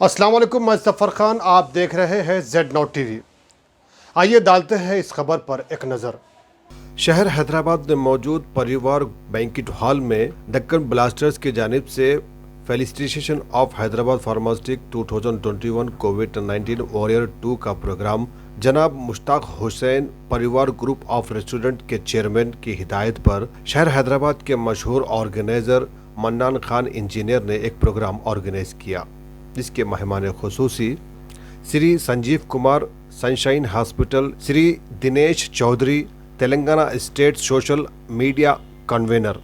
अस्सलाम वालेकुम, मैं ज़फ़र खान। आप देख रहे हैं Z9 टीवी। आइए डालते हैं इस खबर पर एक नज़र। शहर हैदराबाद में मौजूद परिवार बैंक्वेट हॉल में दक्कन ब्लास्टर्स की जानिब से felicitation of Hyderabad फार्मास्टिक 2021 covid warrior 2 का प्रोग्राम जनाब मुश्ताक हुसैन परिवार ग्रुप ऑफ रेस्टोरेंट के चेयरमैन की हिदायत पर शहर हैदराबाद के मशहूर ऑर्गेनाइजर मन्नान खान इंजीनियर ने एक प्रोग्राम ऑर्गेनाइज किया, जिसके मेहमान खुसूसी Shri Sanjeev Kumar Sunshine Hospital, Shri Dinesh Chaudhary Telangana state social media convener,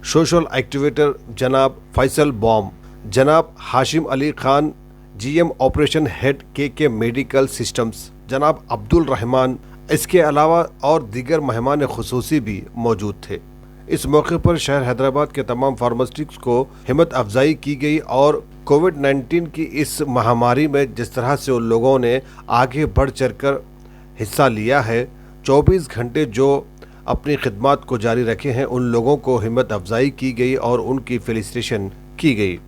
social activator जनाब फैसल बॉम, जनाब Hashim Ali Khan GM operation head के मेडिकल सिस्टम्स, जनाब अब्दुल रहमान, इसके अलावा और दीगर मेहमान खुसूसी भी मौजूद थे। इस मौके पर शहर हैदराबाद के तमाम फार्मासिस्ट्स को हिम्मत अफजाई की गई और कोविड-19 की इस महामारी में जिस तरह से उन लोगों ने आगे बढ़ चढ़कर हिस्सा लिया है, 24 घंटे जो अपनी खिदमत को जारी रखे हैं, उन लोगों को हिम्मत अफजाई की गई और उनकी फेलिसिटेशन की गई।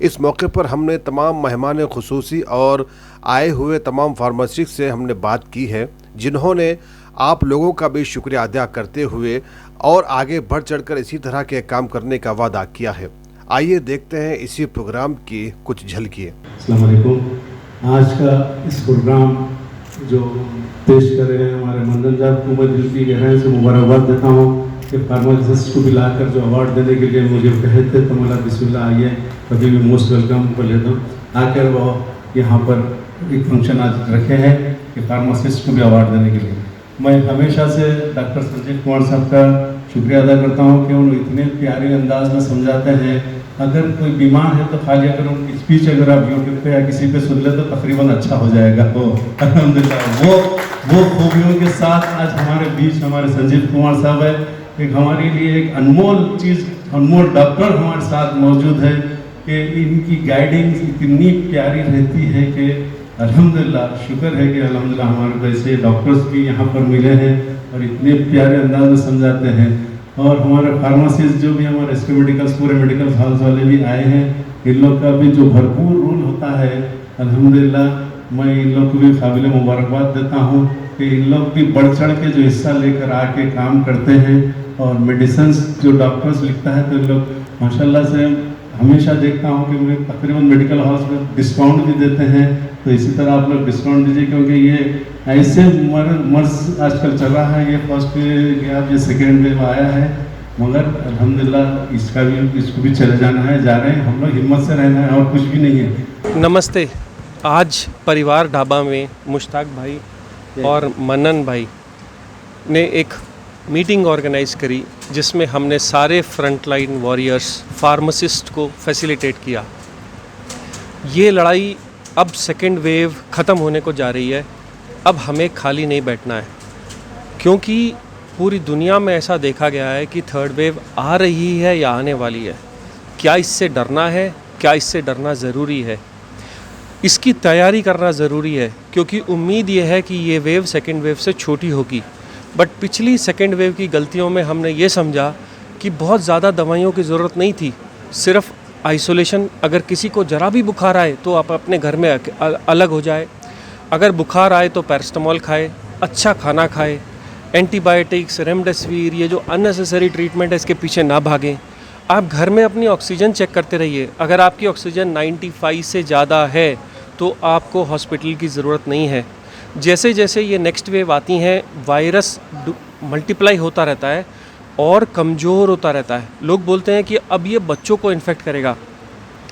इस मौके पर हमने तमाम मेहमान खुसूसी और आए हुए तमाम फार्मासिस्ट से हमने बात की है, जिन्होंने आप लोगों का भी शुक्रिया अदा करते हुए और आगे बढ़ चढ़कर इसी तरह के काम करने का वादा किया है। आइए देखते हैं इसी प्रोग्राम की कुछ झलकियाँ। अस्सलाम वालेकुम। आज का इस प्रोग्राम जो पेश कर रहे हैं हमारे मंदन साहब को मैं दिल की गहराई से मुबारकबाद देता हूँ कि फार्मासिस्ट को बुलाकर जो अवार्ड देने के लिए मुझे कहे थे, तो बोला बिस्मिल्लाह आइए, कभी भी मोस्ट वेलकम को लेता हूँ। आकर वो यहाँ पर एक फंक्शन आज रखे हैं कि फार्मासिस्ट को भी अवार्ड देने के लिए। मैं हमेशा से डॉक्टर संजीव कुमार साहब का शुक्रिया अदा करता हूँ कि उन्होंने इतने प्यारे अंदाज में समझाते हैं। अगर कोई बीमार है तो खाली अगर उनकी स्पीच अगर आप यूट्यूब पे या किसी पे सुन ले तो तकरीबन अच्छा हो जाएगा। तो अल्हम्दुलिल्लाह वो खूबियों के साथ आज हमारे बीच हमारे संजीव कुमार साहब है। एक हमारे लिए एक अनमोल चीज़, अनमोल डॉक्टर हमारे साथ मौजूद है कि इनकी गाइडिंग इतनी प्यारी रहती है कि अल्हम्दुलिल्लाह शुक्र है कि अल्हम्दुलिल्लाह हमारे को ऐसे डॉक्टर्स भी यहाँ पर मिले हैं और इतने प्यारे अंदाज में समझाते हैं। और हमारे फार्मासिस्ट जो भी हमारे एसके मेडिकल्स पूरे मेडिकल हॉल्स वाले भी आए हैं, इन लोग का भी जो भरपूर रोल होता है, अल्हम्दुलिल्लाह मैं इन लोग को भी काबिल मुबारकबाद देता हूँ कि इन लोग भी बढ़ चढ़ के जो हिस्सा लेकर आके काम करते हैं। और मेडिसिन जो डॉक्टर्स लिखता है तो इन लोग माशाल्लाह से हमेशा देखता हूँ कि मैं तकरीबन मेडिकल हाउस में डिस्काउंट भी देते हैं, तो इसी तरह आप लोग डिस्काउंट दीजिए, क्योंकि ये ऐसे मर्ज आजकल चल रहा है। ये फर्स्ट वेव ये सेकेंड वेव आया है, मगर अल्हम्दुलिल्लाह इसको भी चले जाना है, जा रहे हैं हम लोग, हिम्मत से रहना है और कुछ भी नहीं है। नमस्ते। आज परिवार ढाबा में मुश्ताक भाई और मनन भाई ने एक मीटिंग ऑर्गेनाइज़ करी, जिसमें हमने सारे फ्रंटलाइन वॉरियर्स फार्मासिस्ट को फैसिलिटेट किया। ये लड़ाई अब सेकेंड वेव ख़त्म होने को जा रही है। अब हमें खाली नहीं बैठना है, क्योंकि पूरी दुनिया में ऐसा देखा गया है कि थर्ड वेव आ रही है या आने वाली है। क्या इससे डरना है? क्या इससे डरना ज़रूरी है? इसकी तैयारी करना ज़रूरी है, क्योंकि उम्मीद ये है कि ये वेव सेकेंड वेव से छोटी होगी। बट पिछली सेकेंड वेव की गलतियों में हमने ये समझा कि बहुत ज़्यादा दवाइयों की ज़रूरत नहीं थी, सिर्फ आइसोलेशन। अगर किसी को ज़रा भी बुखार आए तो आप अपने घर में अलग हो जाए। अगर बुखार आए तो पैरास्टामोल खाए, अच्छा खाना खाए, एंटीबायोटिक्स, रेमडेसिविर, ये जो अननेसेसरी ट्रीटमेंट है इसके पीछे ना भागें। आप घर में अपनी ऑक्सीजन चेक करते रहिए। अगर आपकी ऑक्सीजन 95 से ज़्यादा है तो आपको हॉस्पिटल की ज़रूरत नहीं है। जैसे जैसे ये नेक्स्ट वेव आती हैं, वायरस मल्टीप्लाई होता रहता है और कमज़ोर होता रहता है। लोग बोलते हैं कि अब ये बच्चों को इन्फेक्ट करेगा।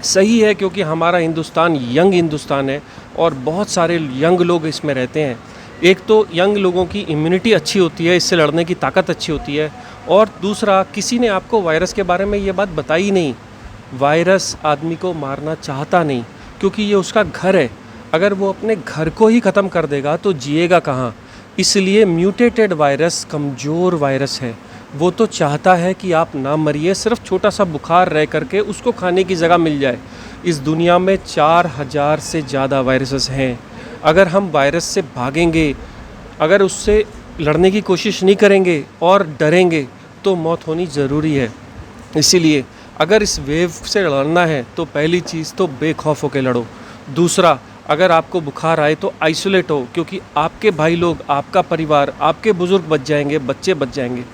सही है, क्योंकि हमारा हिंदुस्तान यंग हिंदुस्तान है और बहुत सारे यंग लोग इसमें रहते हैं। एक तो यंग लोगों की इम्यूनिटी अच्छी होती है, इससे लड़ने की ताकत अच्छी होती है, और दूसरा किसी ने आपको वायरस के बारे में ये बात बताई नहीं। वायरस आदमी को मारना चाहता नहीं, क्योंकि ये उसका घर है। अगर वो अपने घर को ही ख़त्म कर देगा तो जिएगा कहाँ? इसलिए म्यूटेटेड वायरस कमज़ोर वायरस है। वो तो चाहता है कि आप ना मरिए, सिर्फ छोटा सा बुखार रह करके उसको खाने की जगह मिल जाए। इस दुनिया में 4000 से ज़्यादा वायरसेस हैं। अगर हम वायरस से भागेंगे, अगर उससे लड़ने की कोशिश नहीं करेंगे और डरेंगे, तो मौत होनी ज़रूरी है। इसीलिए अगर इस वेव से लड़ना है तो पहली चीज़ तो बेखौफ होकर लड़ो। दूसरा, अगर आपको बुखार आए तो आइसोलेट हो, क्योंकि आपके भाई लोग, आपका परिवार, आपके बुज़ुर्ग बच जाएंगे, बच्चे बच जाएंगे।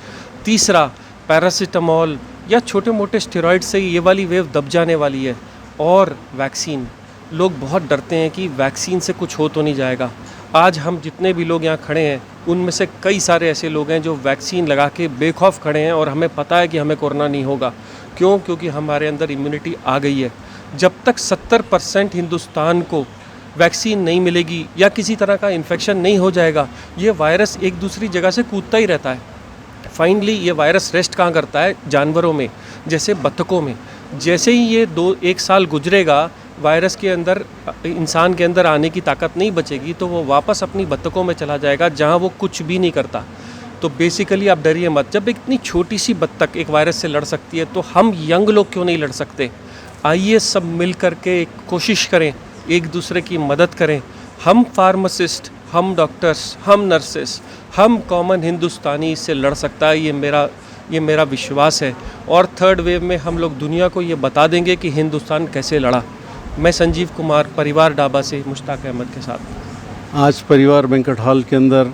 तीसरा, पैरासीटामॉल या छोटे मोटे स्टेरॉइड से ये वाली वेव दब जाने वाली है। और वैक्सीन, लोग बहुत डरते हैं कि वैक्सीन से कुछ हो तो नहीं जाएगा। आज हम जितने भी लोग यहाँ खड़े हैं, उनमें से कई सारे ऐसे लोग हैं जो वैक्सीन लगा के बेखौफ खड़े हैं और हमें पता है कि हमें कोरोना नहीं होगा। क्यों? क्योंकि हमारे अंदर इम्यूनिटी आ गई है। जब तक 70% हिंदुस्तान को वैक्सीन नहीं मिलेगी या किसी तरह का इन्फेक्शन नहीं हो जाएगा, ये वायरस एक दूसरी जगह से कूदता ही रहता है। फाइनली ये वायरस रेस्ट कहाँ करता है? जानवरों में, जैसे बत्तखों में। जैसे ही ये 1 साल गुजरेगा, वायरस के अंदर, इंसान के अंदर आने की ताकत नहीं बचेगी, तो वो वापस अपनी बत्तखों में चला जाएगा जहाँ वो कुछ भी नहीं करता। तो बेसिकली आप डरिए मत। जब एक इतनी छोटी सी बत्तख एक वायरस से लड़ सकती है, तो हम यंग लोग क्यों नहीं लड़ सकते? आइए सब मिल कर के एक कोशिश करें, एक दूसरे की मदद करें। हम फार्मासिस्ट, हम डॉक्टर्स, हम नर्सेस, हम कॉमन हिंदुस्तानी इससे लड़ सकता है, ये मेरा विश्वास है। और थर्ड वेव में हम लोग दुनिया को ये बता देंगे कि हिंदुस्तान कैसे लड़ा। मैं संजीव कुमार, परिवार डाबा से मुश्ताक अहमद के साथ। आज परिवार बैंक्वेट हॉल के अंदर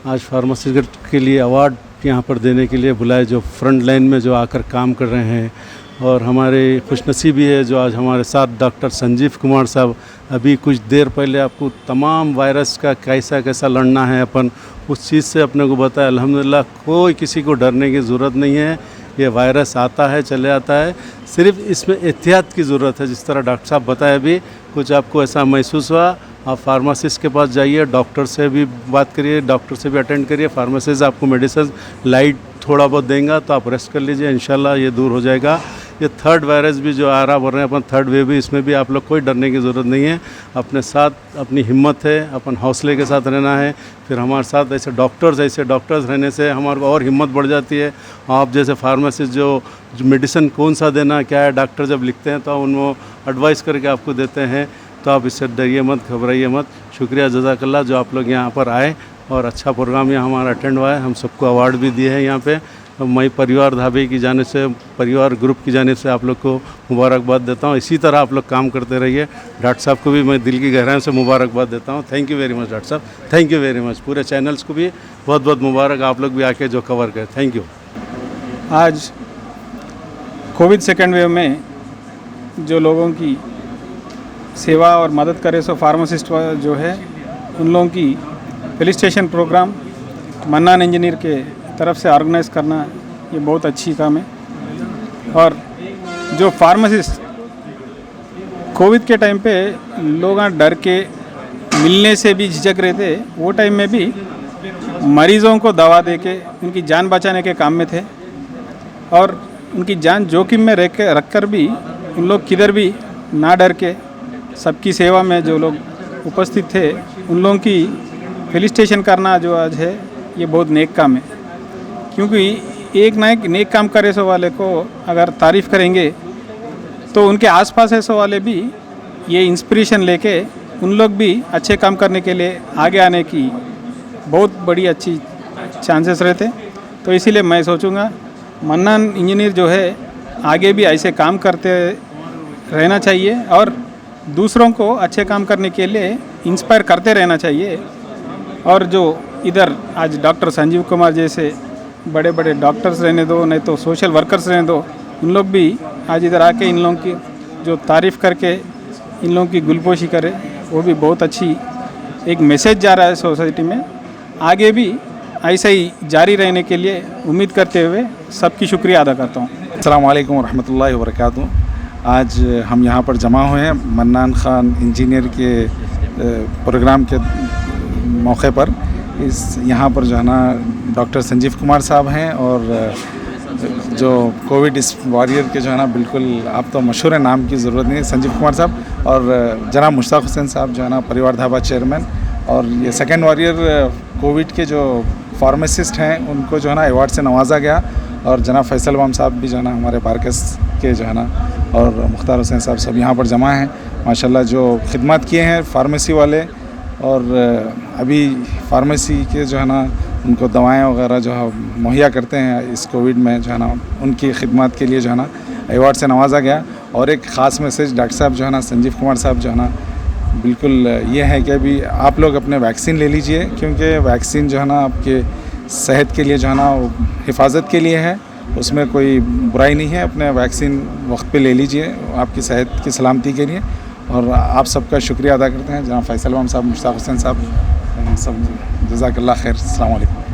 आज फार्मासिस्ट के लिए अवार्ड यहाँ पर देने के लिए बुलाए, जो फ्रंट लाइन में जो आकर काम कर रहे हैं। और हमारे खुशनसीबी है जो आज हमारे साथ डॉक्टर संजीव कुमार साहब, अभी कुछ देर पहले आपको तमाम वायरस का कैसा लड़ना है अपन उस चीज़ से अपने को बताया। अल्हम्दुलिल्लाह कोई किसी को डरने की ज़रूरत नहीं है। ये वायरस आता है चले आता है, सिर्फ इसमें एहतियात की ज़रूरत है। जिस तरह डॉक्टर साहब बताए, अभी कुछ आपको ऐसा महसूस हुआ, आप फार्मासिस्ट के पास जाइए, डॉक्टर से भी बात करिए, डॉक्टर से भी अटेंड करिए। फार्मासिस्ट आपको मेडिसिन लाइट थोड़ा बहुत देंगे तो आप रेस्ट कर लीजिए, इंशाल्लाह ये दूर हो जाएगा। ये थर्ड वायरस भी जो आ रहा बोल रहे हैं अपन, थर्ड वेव भी, इसमें भी आप लोग कोई डरने की ज़रूरत नहीं है। अपने साथ अपनी हिम्मत है, अपन हौसले के साथ रहना है। फिर हमारे साथ ऐसे डॉक्टर्स रहने से हमारे को और हिम्मत बढ़ जाती है। आप जैसे फार्मासिस्ट जो मेडिसिन कौन सा देना क्या है, डॉक्टर जब लिखते हैं तो उनको एडवाइस करके आपको देते हैं। तो आप इससे डरिए मत, घबराइए मत। शुक्रिया, जज़ाकल्लाह जो आप लोग यहाँ पर आए और अच्छा प्रोग्राम यहाँ हमारा अटेंड हुआ है। हम सबको अवार्ड भी दिए हैं यहाँ पे। मैं परिवार ढाबे की जानिब से, परिवार ग्रुप की जानिब से आप लोग को मुबारकबाद देता हूँ। इसी तरह आप लोग काम करते रहिए। डॉक्टर साहब को भी मैं दिल की गहराइयों से मुबारकबाद देता हूँ। Thank you very much doctor साहब, थैंक यू वेरी मच। पूरे चैनल्स को भी बहुत बहुत मुबारक, आप लोग भी आके जो कवर करें। Thank you. आज कोविड सेकेंड वेव में जो लोगों की सेवा और मदद करे, सो फार्मासिस्ट जो है उन लोगों की फेलिसिटेशन प्रोग्राम मन्नान इंजीनियर के तरफ से ऑर्गेनाइज करना, ये बहुत अच्छी काम है। और जो फार्मासिस्ट कोविड के टाइम पे लोग डर के मिलने से भी झिझक रहे थे, वो टाइम में भी मरीज़ों को दवा दे के उनकी जान बचाने के काम में थे। और उनकी जान जोखिम में रख कर भी उन लोग किधर भी ना डर के सबकी सेवा में जो लोग उपस्थित थे, उन लोगों की फेलिसिटेशन करना जो आज है, ये बहुत नेक काम है। क्योंकि एक ना एक नेक काम करे सो वाले को अगर तारीफ़ करेंगे तो उनके आसपास ऐसे वाले भी ये इंस्पिरेशन लेके उन लोग भी अच्छे काम करने के लिए आगे आने की बहुत बड़ी अच्छी चांसेस रहते। तो इसीलिए मैं सोचूंगा मन्नान इंजीनियर जो है आगे भी ऐसे काम करते रहना चाहिए और दूसरों को अच्छे काम करने के लिए इंस्पायर करते रहना चाहिए। और जो इधर आज डॉक्टर संजीव कुमार जैसे बड़े बड़े डॉक्टर्स रहने दो, नहीं तो सोशल वर्कर्स रहने दो, उन लोग भी आज इधर आके इन लोगों की जो तारीफ़ करके इन लोगों की गुलपोशी करे, वो भी बहुत अच्छी एक मैसेज जा रहा है सोसाइटी में। आगे भी ऐसा ही जारी रहने के लिए उम्मीद करते हुए सबकी शुक्रिया अदा करता हूँ। अस्सलाम वालेकुम रहमतुल्लाहि व बरकातुहू। आज हम यहाँ पर जमा हुए हैं मन्नान खान इंजीनियर के प्रोग्राम के मौके पर। यहाँ पर जो है ना डॉक्टर संजीव कुमार साहब हैं और जो कोविड इस वॉरियर के जो है ना, बिल्कुल आप तो मशहूर है, नाम की ज़रूरत नहीं है, संजीव कुमार साहब और जनाब मुश्ताक हुसैन साहब जो है ना परिवार ढाबा चेयरमैन। और ये सेकेंड वॉरियर कोविड के जो फार्मासिस्ट हैं उनको जो है ना अवार्ड से नवाजा गया। और जनाब फैसल वाम साहब भी जो है ना हमारे पार्कस के जो है ना, और मुख्तार हुसैन साहब सब यहाँ पर जमा हैं। माशाल्लाह जो खिदमत किए हैं फार्मेसी वाले, और अभी फार्मेसी के जो है ना उनको दवाएं वगैरह जो है मुहैया करते हैं इस कोविड में जो है ना, उनकी खिदमत के लिए जो है ना अवार्ड से नवाजा गया। और एक ख़ास मैसेज डॉक्टर साहब जो है ना, संजीव कुमार साहब जो है ना, बिल्कुल ये है कि अभी आप लोग अपने वैक्सीन ले लीजिए, क्योंकि वैक्सीन जो है ना आपके सेहत के लिए जो है ना वो हिफाजत के लिए है, उसमें कोई बुराई नहीं है। अपने वैक्सीन वक्त पे ले लीजिए आपकी सेहत की सलामती के लिए। और आप सबका शुक्रिया अदा करते हैं, जनाब फैसल इमाम साहब, मुश्ताक हुसैन साहब, सब जज़ाकल्लाह खैर। अस्सलाम वालेकुम।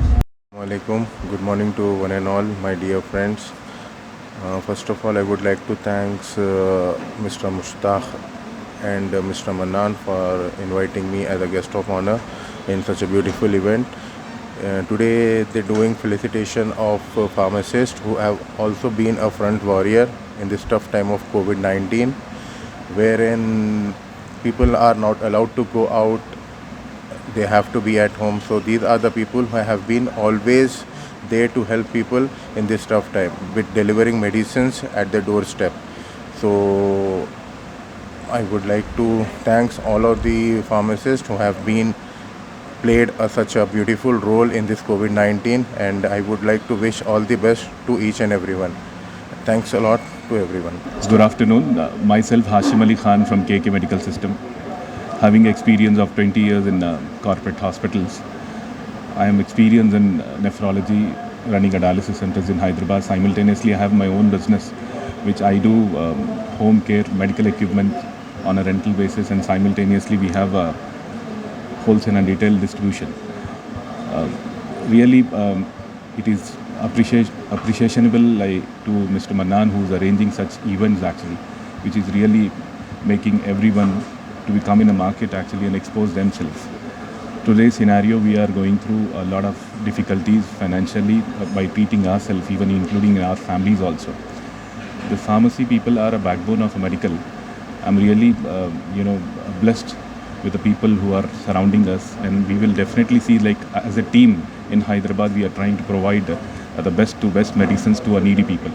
Alaikum. Good morning to one and all my dear friends. First of all, I would like to thank Mr. Mushtaq and Mr. Mannan for inviting me as a guest of honor in such a beautiful event. Today they're doing felicitation of pharmacists who have also been a front warrior in this tough time of COVID-19, wherein people are not allowed to go out. They have to be at home. So these are the people who have been always there to help people in this tough time with delivering medicines at their doorstep. So I would like to thank all of the pharmacists who have been played such a beautiful role in this COVID-19, and I would like to wish all the best to each and everyone. Thanks a lot to everyone. Good afternoon. Myself Hashim Ali Khan from KK Medical System. Having experience of 20 years in corporate hospitals, I am experienced in nephrology, running a dialysis centers in Hyderabad. Simultaneously, I have my own business, which I do home care, medical equipment on a rental basis, and simultaneously we have a wholesale and retail distribution. Really, it is appreciable to Mr. Mannan, who is arranging such events actually, which is really making everyone to become in the market actually and expose themselves. Today's scenario, we are going through a lot of difficulties financially by treating ourselves, even including our families also. The pharmacy people are a backbone of a medical. I'm really, blessed with the people who are surrounding us, and we will definitely see, like as a team in Hyderabad, we are trying to provide the best medicines to our needy people.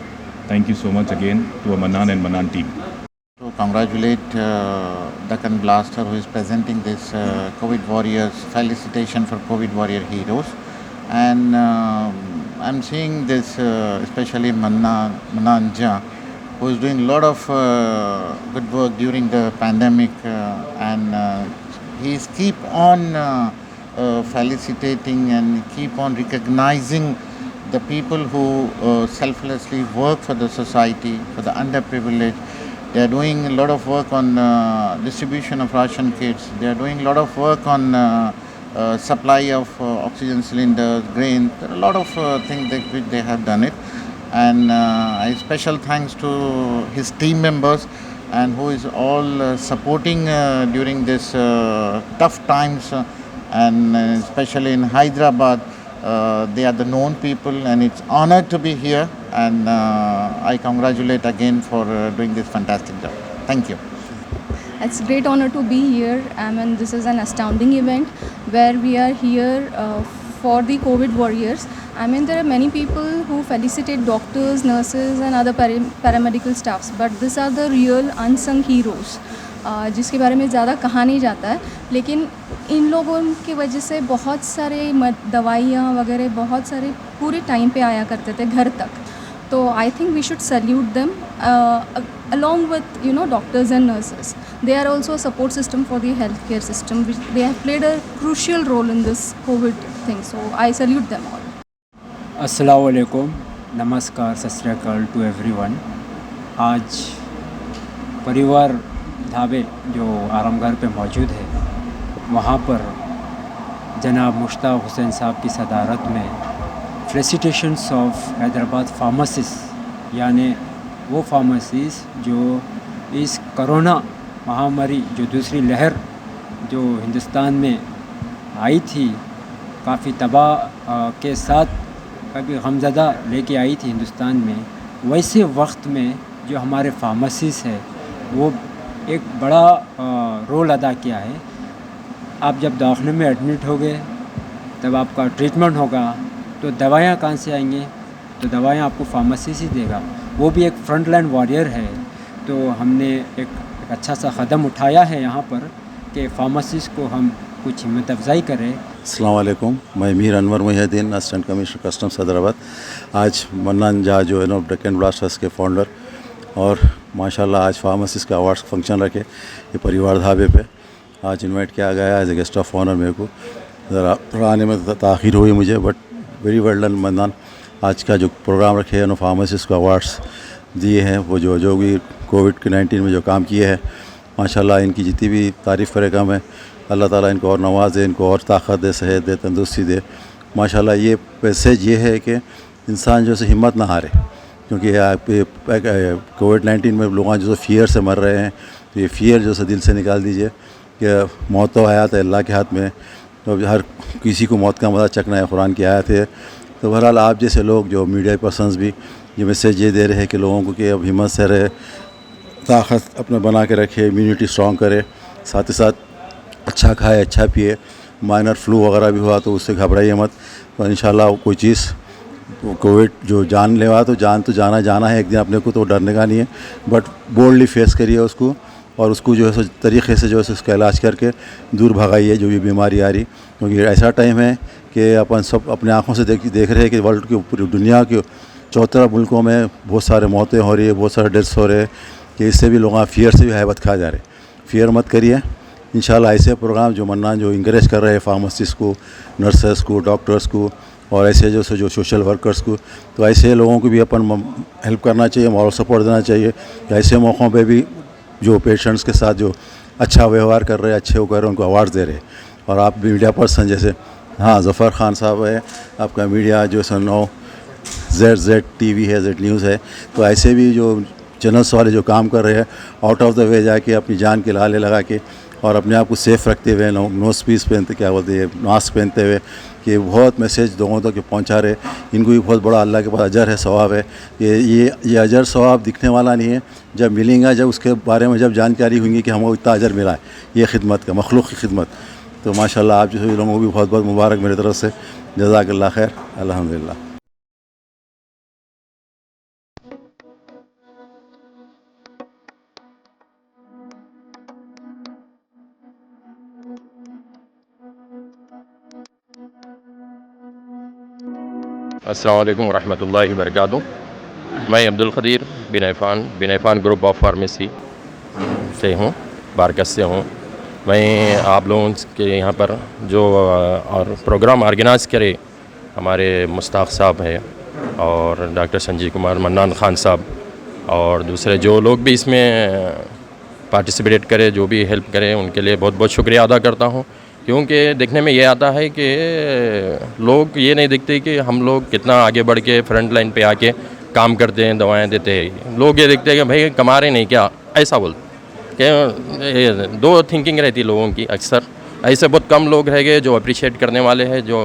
Thank you so much again to our Mannan and Mannan team. To congratulate Deccan Blaster, who is presenting this COVID Warriors felicitation for COVID Warrior heroes, and I'm seeing this especially Mannan Ja, who is doing a lot of good work during the pandemic, and he's keep on felicitating and keep on recognizing the people who selflessly work for the society, for the underprivileged. They are doing a lot of work on distribution of ration kits. They are doing a lot of work on supply of oxygen cylinders, grain. There are a lot of things which they have done it. And I special thanks to his team members, and who is all supporting during this tough times, and especially in Hyderabad. They are the known people, and it's honored to be here, and I congratulate again for doing this fantastic job. Thank you. It's a great honor to be here. I mean, this is an astounding event where we are here for the COVID warriors. I mean, there are many people who felicitate doctors, nurses and other paramedical staffs, but these are the real unsung heroes, जिसके बारे में ज़्यादा कहा नहीं जाता है, लेकिन इन लोगों की वजह से बहुत सारे दवाइयाँ वगैरह बहुत सारे पूरे टाइम पे आया करते थे घर तक. तो I think we should salute them along with doctors and nurses. They are also a support system for the healthcare system, which they have played a crucial role in this COVID thing. So I salute them all. अस्सलामु अलैकुम, नमस्कार, सत श्री अकाल to everyone. आज परिवार ढाबे जो आरामगार पे मौजूद है, वहाँ पर जनाब मुश्ताक हुसैन साहब की सदारत में फेलिसिटेशंस ऑफ हैदराबाद फार्मासिस, यानी वो फार्मासिस जो इस कोरोना महामारी जो दूसरी लहर जो हिंदुस्तान में आई थी, काफ़ी तबाह के साथ काफ़ी गमज़दा लेके आई थी हिंदुस्तान में, वैसे वक्त में जो हमारे फार्मासिस्ट है वो एक बड़ा रोल अदा किया है. आप जब दाखिले में एडमिट हो गए, तब आपका ट्रीटमेंट होगा, तो दवाइयाँ कहाँ से आएंगी? तो दवाइयाँ आपको फार्मासिस्ट ही देगा. वो भी एक फ्रंट लाइन वॉरियर है. तो हमने एक अच्छा सा कदम उठाया है यहाँ पर कि फार्मासिस्ट को हम कुछ हिम्मत अफजाई करें. अस्सलाम वालेकुम, मैं Mir Anwar Mohyeddin, assistant commissioner customs Hyderabad. आज मन्नान जहा जो है ना डेक्कन ब्लास्टर्स के फाउंडर, और माशाल्लाह आज फार्मासिस्ट के अवार्ड्स फंक्शन रखे ये परिवार ढाबे पे, आज इनवाइट किया गया as a guest of honour. मेरे को ज़रा आने में ताख़ीर हुई मुझे, but very well done Mannan. आज का जो प्रोग्राम रखे हैं फार्मासिस्ट को अवार्ड्स दिए हैं, वो जो भी कोविड-19 में जो काम किए हैं, माशाल्लाह इनकी जितनी भी तारीफ़ करे कम है। अल्लाह ताला इनको और नवाज़े, इनको और ताकत दे, सेहत दे, तंदुरुस्ती दे। माशाल्लाह ये मैसेज ये है कि इंसान जो है हिम्मत ना हारे, क्योंकि कोविड-19 में लोग जो फ़ियर से मर रहे हैं, तो ये फ़ियर जो है दिल से निकाल दीजिए कि मौत तो हयात है अल्लाह के हाथ में, तो हर किसी को मौत का मज़ा चखना है, कुरान की आयत है। तो बहरहाल आप जैसे लोग जो मीडिया पर्सन्स भी ये मैसेज ये दे रहे हैं कि लोगों को कि अब हिम्मत से रहे, ताकत अपना बना के रखे, इम्यूनिटी स्ट्रॉन्ग करे, साथ ही साथ अच्छा खाए, अच्छा पिए। माइनर फ्लू वगैरह भी हुआ तो उससे घबराइए मत। तो इंशाल्लाह कोई चीज़ कोविड जो जानलेवा तो जाना है एक दिन, अपने को तो डरने का नहीं है, बट बोल्डली फेस करिए उसको, और उसको जो है सो तरीक़े से जो है उसका इलाज करके दूर भगाइए जो भी बीमारी आ रही। क्योंकि ऐसा टाइम है कि अपन सब अपने आँखों से देख रहे हैं कि वर्ल्ड के पूरी दुनिया के 14 मुल्कों में बहुत सारे मौतें हो रही है, बहुत सारे डेथ्स हो रहे हैं, कि इससे भी लोग फ़ियर से भी हैबत खा जा रहे। फ़ियर मत करिए। इंशाल्लाह ऐसे प्रोग्राम जो मन्नान जो इंकरेज कर रहे हैं फार्मासिस्ट को, नर्सेस को, डॉक्टर्स को, और ऐसे जो सोशल वर्कर्स को, तो ऐसे लोगों को भी अपन हेल्प करना चाहिए, मॉरल सपोर्ट देना चाहिए। ऐसे मौक़ों पे भी जो पेशेंट्स के साथ जो अच्छा व्यवहार कर रहे हैं, अच्छे होकर उनको अवार्ड्स दे रहे हैं। और आप मीडिया पर्सन जैसे ज़फ़र खान साहब है, आपका मीडिया जो सुनो ZZ TV है, Z न्यूज़ है, तो ऐसे भी जो चैनल्स वाले जो काम कर रहे हैं, आउट ऑफ द वे जाके अपनी जान के लाले लगा के और अपने आप को सेफ़ रखते हुए, नोज़ पीस पहनते, क्या बोलते हैं, मास्क पहनते हुए, कि बहुत मैसेज लोगों तक पहुंचा रहे। इनको भी बहुत बड़ा अल्लाह के पास अजर है, सवाब है। ये अजर सवाब दिखने वाला नहीं है, जब मिलेगा, जब उसके बारे में जब जानकारी होंगी कि हमको इतना अजर मिला है ये खिदमत का, मखलूक की खिदमत। तो माशाल्लाह आप जो लोगों को भी बहुत बहुत मुबारक मेरी तरफ से, जज़ाकल्लाह खैर, अल्हम्दुलिल्लाह। अस्सलाम वालेकुम रहमतुल्लाहि वबरकातुहू। मैं अब्दुल क़दीर बिन इरफान ग्रुप ऑफ फार्मेसी से हूँ, बारकस से हूँ। मैं आप लोगों के यहाँ पर जो और प्रोग्राम ऑर्गेनाइज़ करे हमारे मुश्ताक साहब है और डॉक्टर संजीव कुमार मन्नान खान साहब और दूसरे जो लोग भी इसमें पार्टिसिपेट करे, जो भी हेल्प करे, उनके लिए बहुत बहुत शुक्रिया अदा करता हूँ। क्योंकि देखने में ये आता है कि लोग ये नहीं देखते कि हम लोग कितना आगे बढ़ के फ्रंट लाइन पे आके काम करते हैं, दवाएं देते हैं। लोग ये देखते हैं कि भाई कमा रहे नहीं क्या, ऐसा बोलते कि दो थिंकिंग रहती है लोगों की। अक्सर ऐसे बहुत कम लोग रह गए जो अप्रिशिएट करने वाले हैं, जो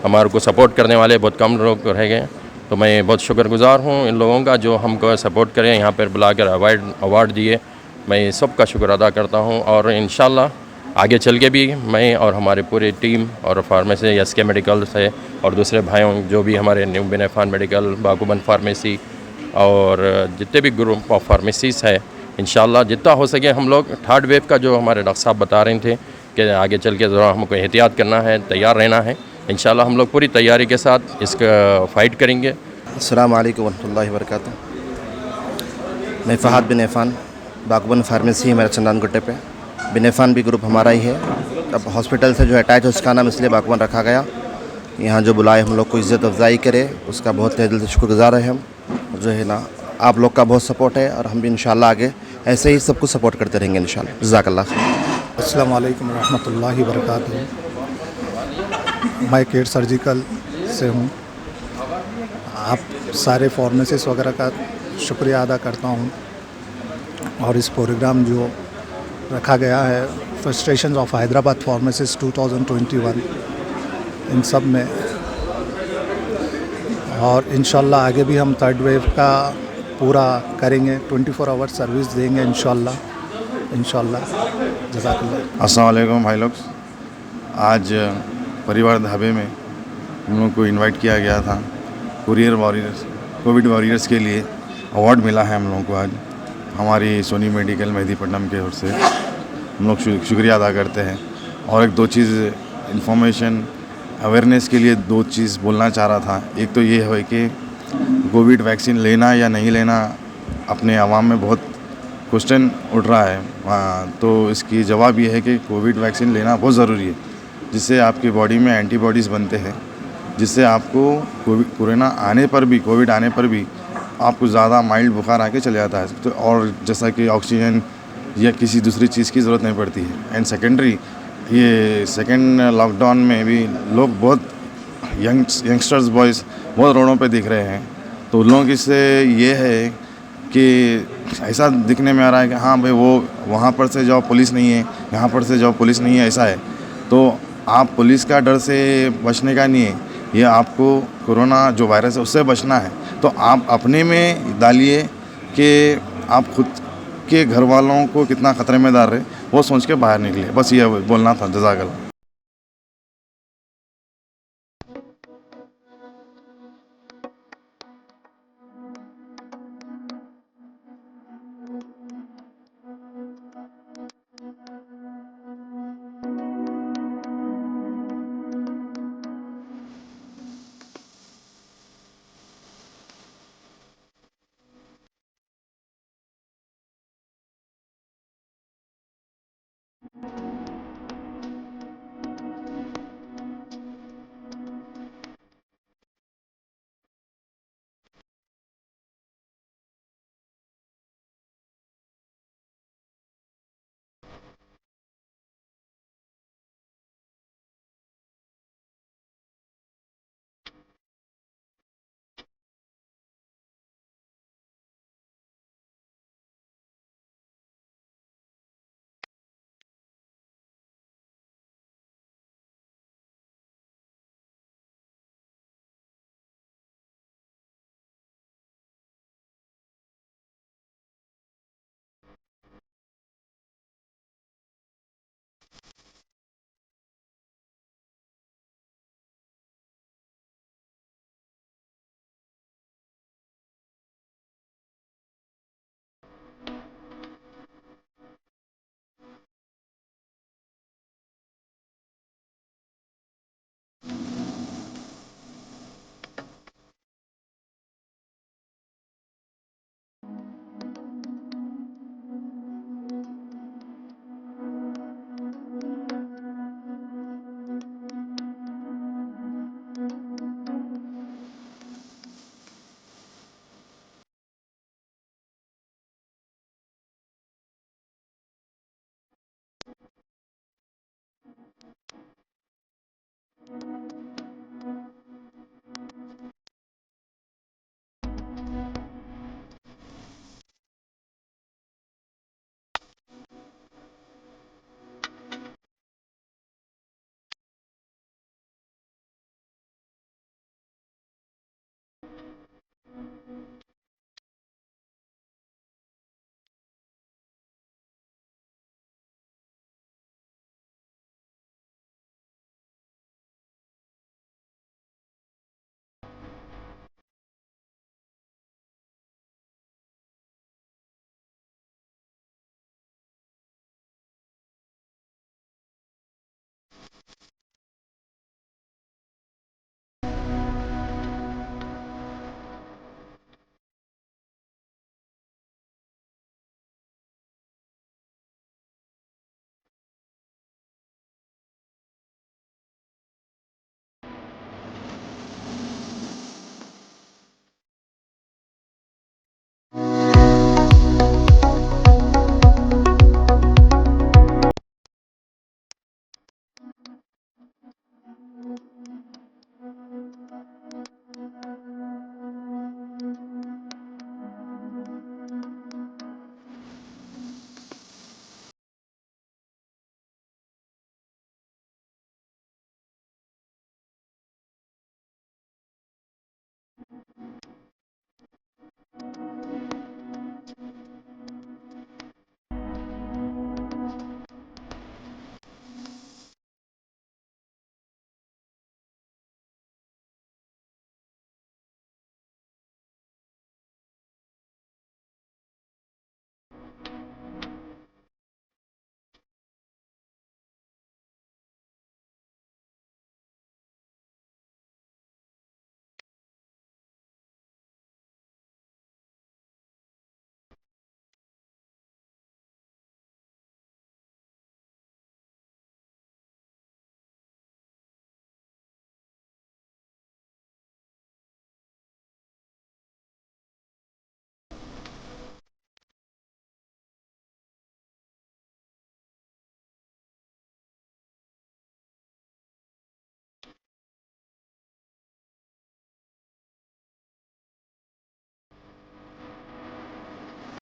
हमारे को सपोर्ट करने वाले बहुत कम लोग रह गए। तो मैं बहुत शुक्रगुज़ार हूँ इन लोगों का जो हमको सपोर्ट करें, यहाँ पर बुलाकर अवार्ड दिए। मैं सबका शुक्र अदा करता हूँ और इंशाल्लाह आगे चल के भी मैं और हमारे पूरी टीम और फार्मेसी SK मेडिकल से और दूसरे भाइयों जो भी हमारे न्यू बिन इरफान मेडिकल, बाकुबन फार्मेसी और जितने भी ग्रुप ऑफ फार्मेसीज है, इंशाल्लाह जितना हो सके हम लोग थर्ड वेव का जो हमारे डॉक्टर साहब बता रहे थे कि आगे चल के ज़रा हमको एहतियात करना है, तैयार रहना है। इंशाल्लाह हम लोग पूरी तैयारी के साथ इसका फ़ाइट करेंगे। अस्सलाम वालेकुम रहमतुल्लाहि व बरकातुहू। मैं फ़हद बिन इरफान, बाकुबन फार्मेसी है मेरा चंदन गुट्टे पे। बिन इरफान भी ग्रुप हमारा ही है। अब हॉस्पिटल से जो अटैच है उसका नाम इसलिए बाकुबन रखा गया। यहाँ जो बुलाए हम लोग को इज़्ज़त अफजाई करे, उसका बहुत तहे दिल से शुक्रगुज़ार है हम। जो है ना, आप लोग का बहुत सपोर्ट है और हम भी इंशाल्लाह आगे ऐसे ही सबको सपोर्ट करते रहेंगे इंशाल्लाह। जज़ाकल्लाह खैर। अस्सलाम वालेकुम रहमतुल्लाहि व बरकातुहू। मैं केट सर्जिकल से हूँ। आप सारे फार्मेसिस्ट वगैरह का शुक्रिया अदा करता हूँ और इस प्रोग्राम जो रखा गया है फ्रस्ट्रेशंस ऑफ हैदराबाद फार्मेसिस्ट 2021, इन सब में, और इंशाल्लाह आगे भी हम थर्ड वेव का पूरा करेंगे, 24 आवर सर्विस देंगे इंशाल्लाह। जज़ाकल्लाह। अस्सलाम वालेकुम भाई लोग। आज परिवार ढाबे में हम लोग को इनवाइट किया गया था कोविड वॉरियर्स के लिए। अवार्ड मिला है हम लोगों को आज हमारी सोनी मेडिकल मेहदीपट्टनम के ओर से। हम लोग शुक्रिया अदा करते हैं। और एक दो चीज़ इन्फॉर्मेशन अवेयरनेस के लिए दो चीज़ बोलना चाह रहा था। एक तो ये है कि कोविड वैक्सीन लेना या नहीं लेना अपने आवाम में बहुत क्वेश्चन उठ रहा है तो इसकी जवाब ये है कि कोविड वैक्सीन लेना बहुत ज़रूरी है, जिससे आपकी बॉडी में एंटीबॉडीज़ बनते हैं, जिससे आपको कोरोना आने पर भी, कोविड आने पर भी आपको ज़्यादा माइल्ड बुखार आके चले जाता है, तो और जैसा कि ऑक्सीजन या किसी दूसरी चीज़ की ज़रूरत नहीं पड़ती है। एंड सेकेंडरी, ये सेकेंड लॉकडाउन में भी लोग बहुत यंगस्टर्स बॉयज़ बहुत रोडों पे दिख रहे हैं, तो उन लोगों की से ये है कि ऐसा दिखने में आ रहा है कि हाँ भाई वो वहाँ पर से जाओ पुलिस नहीं है, यहाँ पर से जाओ पुलिस नहीं है, ऐसा है। तो आप पुलिस का डर से बचने का नहीं है, ये आपको कोरोना जो वायरस है उससे बचना है। तो आप अपने में डालिए कि आप खुद के घर वालों को कितना ख़तरे में डाल रहे, वो सोच के बाहर निकले। बस ये बोलना था। जज़ाकल्लाह।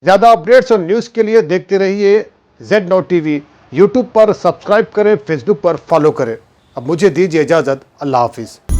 ज़्यादा अपडेट्स और न्यूज़ के लिए देखते रहिए Z Now TV। यूट्यूब पर सब्सक्राइब करें, फेसबुक पर फॉलो करें। अब मुझे दीजिए इजाज़त। अल्लाह हाफिज़।